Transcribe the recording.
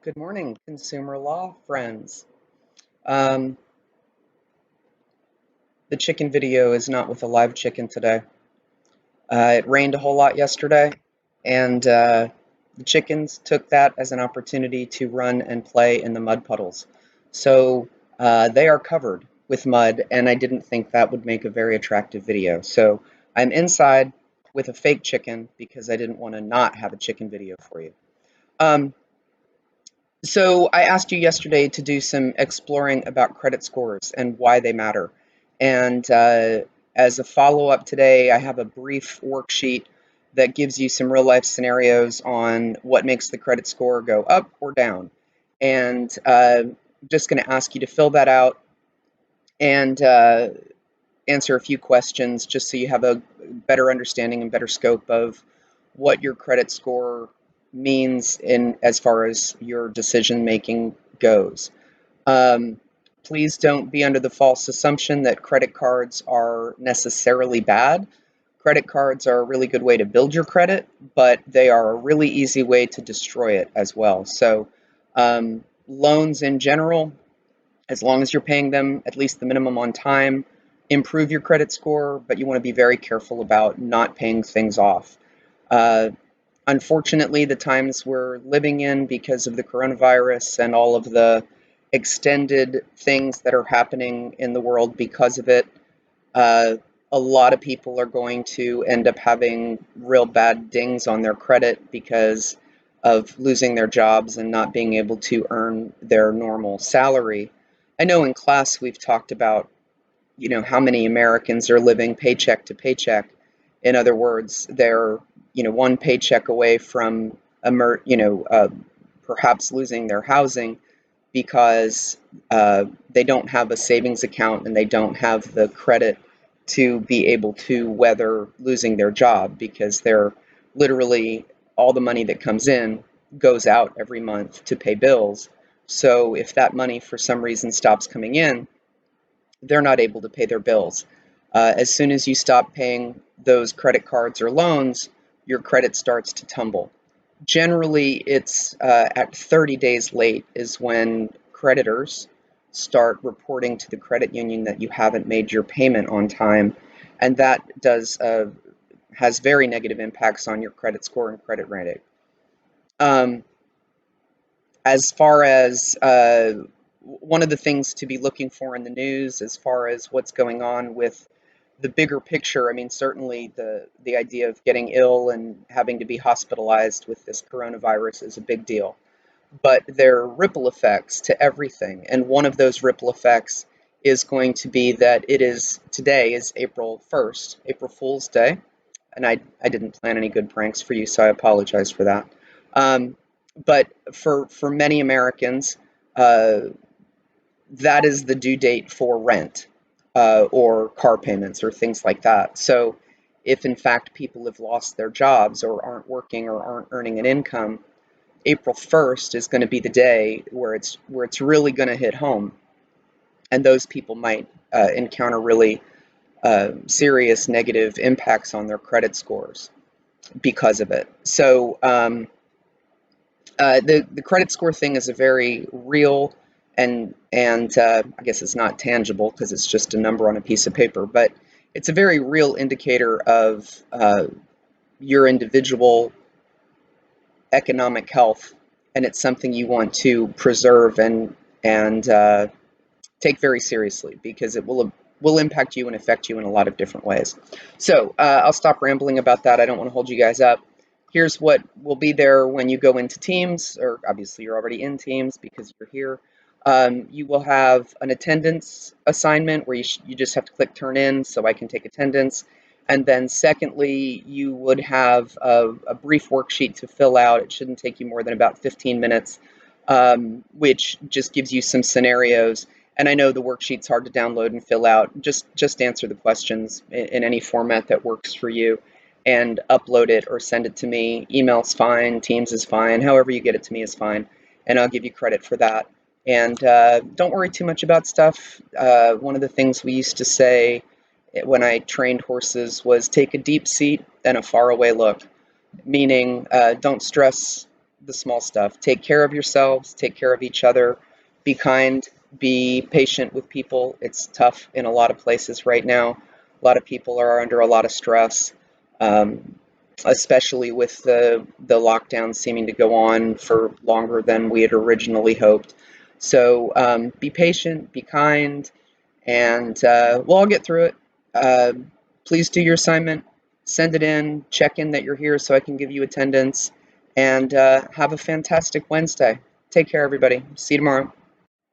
Good morning, consumer law friends. Um, the chicken video is not with a live chicken today. It rained a whole lot yesterday, and the chickens took that as an opportunity to run and play in the mud puddles. So they are covered with mud, and I didn't think that would make a very attractive video. So I'm inside with a fake chicken because I didn't want to not have a chicken video for you. Um, So I asked you yesterday to do some exploring about credit scores and why they matter. And as a follow-up today, I have a brief worksheet that gives you some real-life scenarios on what makes the credit score go up or down. And just going to ask you to fill that out and answer a few questions just so you have a better understanding and better scope of what your credit score means in as far as your decision making goes. Um, Please don't be under the false assumption that credit cards are necessarily bad. Credit cards are a really good way to build your credit, but they are a really easy way to destroy it as well. So, loans in general, as long as you're paying them at least the minimum on time, improve your credit score, but you want to be very careful about not paying things off. Uh, Unfortunately, the times we're living in because of the coronavirus and all of the extended things that are happening in the world because of it, uh, a lot of people are going to end up having real bad dings on their credit because of losing their jobs and not being able to earn their normal salary. I know in class we've talked about, how many Americans are living paycheck to paycheck. In other words, they're, one paycheck away from, perhaps losing their housing because they don't have a savings account and they don't have the credit to be able to weather losing their job because they're literally all the money that comes in goes out every month to pay bills. So if that money for some reason stops coming in, they're not able to pay their bills. As soon as you stop paying those credit cards or loans, your credit starts to tumble. Generally, it's at 30 days late is when creditors start reporting to the credit union that you haven't made your payment on time, and that does has very negative impacts on your credit score and credit rating. Um, as far as one of the things to be looking for in the news, as far as what's going on with the bigger picture, I mean, certainly the idea of getting ill and having to be hospitalized with this coronavirus is a big deal. But there are ripple effects to everything, and one of those ripple effects is going to be that today is April 1st, April Fool's Day, and I didn't plan any good pranks for you, so I apologize for that. Um, but for many Americans, uh, that is the due date for rent or car payments or things like that. So if in fact people have lost their jobs or aren't working or aren't earning an income, April 1st is going to be the day where it's really going to hit home, and those people might encounter really serious negative impacts on their credit scores because of it. So the credit score thing is a very real and I guess it's not tangible because it's just a number on a piece of paper, but it's a very real indicator of your individual economic health, and it's something you want to preserve and take very seriously because it will impact you and affect you in a lot of different ways. So I'll stop rambling about that. I don't want to hold you guys up. Here's what will be there when you go into Teams, or obviously you're already in Teams because you're here. You will have an attendance assignment where you just have to click turn in so I can take attendance. And then secondly, you would have a brief worksheet to fill out. It shouldn't take you more than about 15 minutes, which just gives you some scenarios. And I know the worksheet's hard to download and fill out. Just answer the questions in any format that works for you and upload it or send it to me. Email's fine, Teams is fine, however you get it to me is fine, and I'll give you credit for that. And don't worry too much about stuff. One of the things we used to say when I trained horses was take a deep seat and a faraway look, meaning don't stress the small stuff. Take care of yourselves, take care of each other, be kind, be patient with people. It's tough in a lot of places right now. A lot of people are under a lot of stress, um, especially with the lockdown seeming to go on for longer than we had originally hoped. So be patient, be kind, and we'll all get through it. Uh, Please do your assignment, send it in, check in that you're here so I can give you attendance, and have a fantastic Wednesday. Take care, everybody. See you tomorrow.